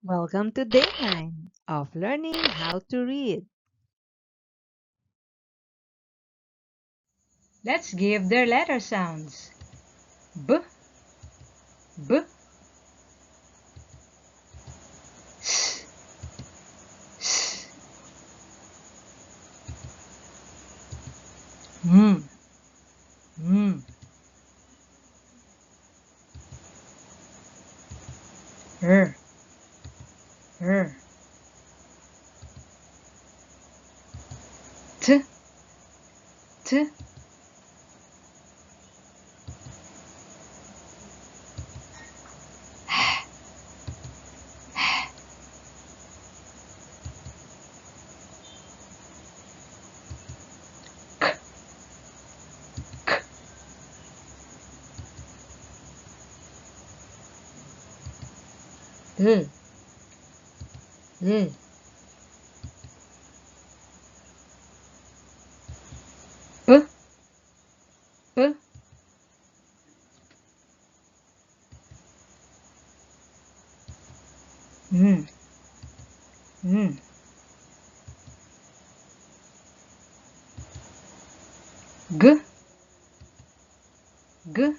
Welcome to day 9 of learning how to read. Let's give their letter sounds. B, b, s, s, m, m, r, r, t, t, k, k, l, l, p, p, m, m, g, g.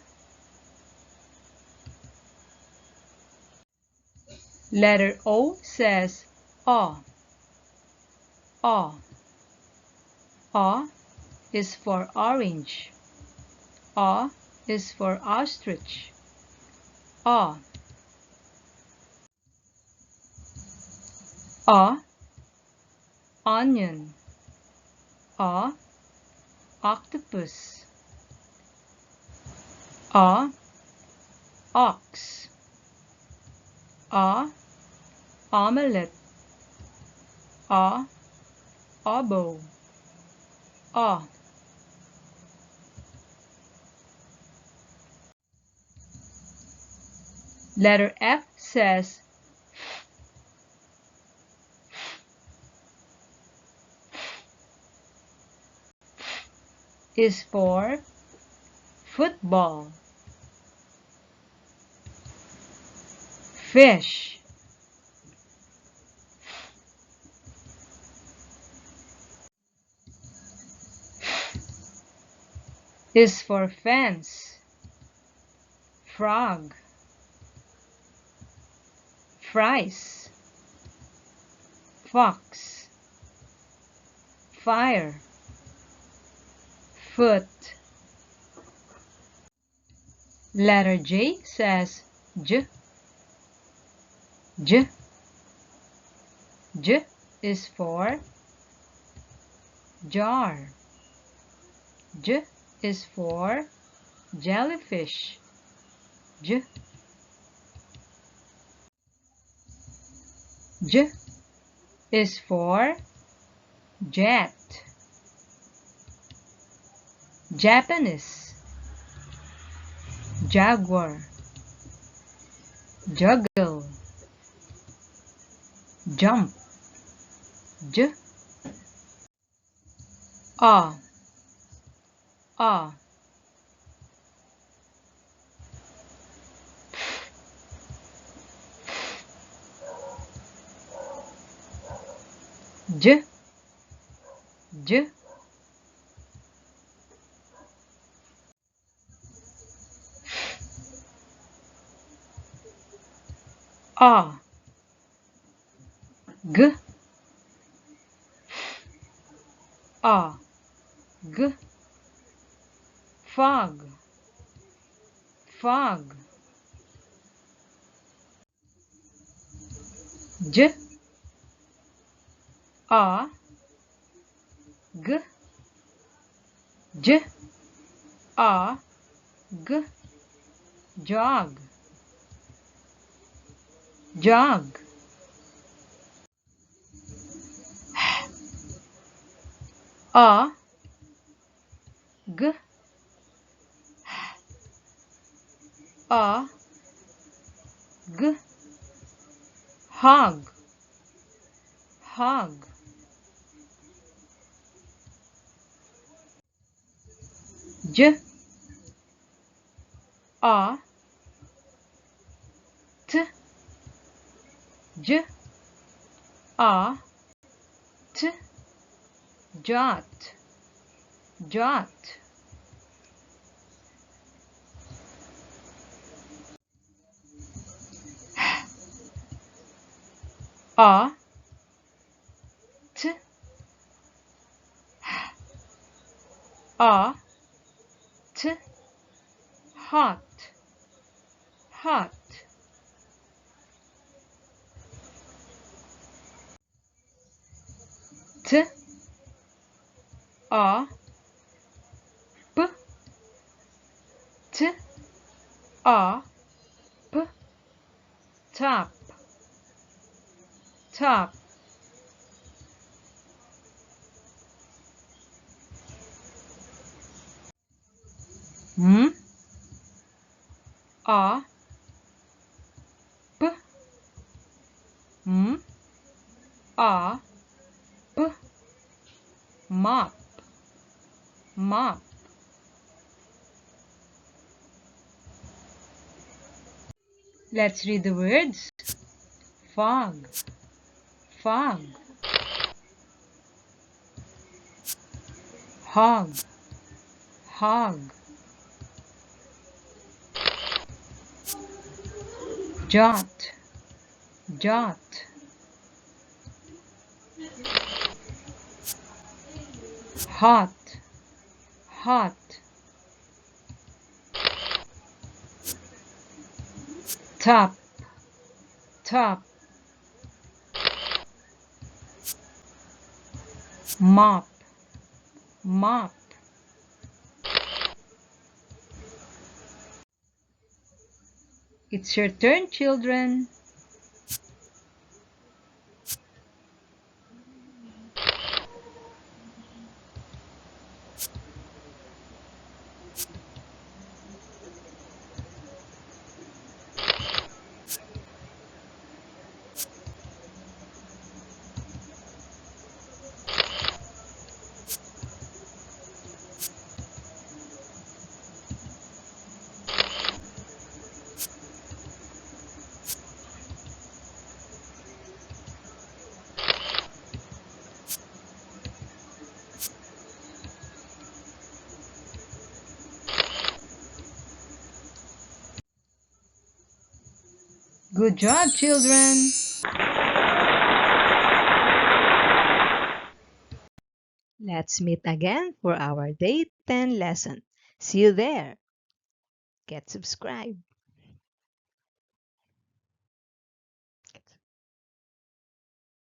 Letter O says aw, aw. A is for orange. A is for ostrich. A, a, onion. A, octopus. A, ox. A, omelette. A, oboe. A. Letter F says is for football. Fish. Is for fence. Frog. Fries. Fox. Fire. Foot. Letter J says J. J. J is for jar. J is for jellyfish. J. J is for jet. Japanese. Jaguar. Juggle. Jump. J. A. A. J. J. A. G. A. G. Fog. Fog. J. A. G. J. A. G. Jog. Jog. A. G. A. G. Hog. Hog. J. A. T. J A T jot jot. A T A T hot hot. T A P T A P tap tap. M A P M A P mop mop. Let's read the words. Fog fog. Hog hog. Jot jot. Hot hot. Top top. Mop mop. It's your turn, children. Good job, children. Let's meet again for our Day 10 lesson. See you there. Get subscribed.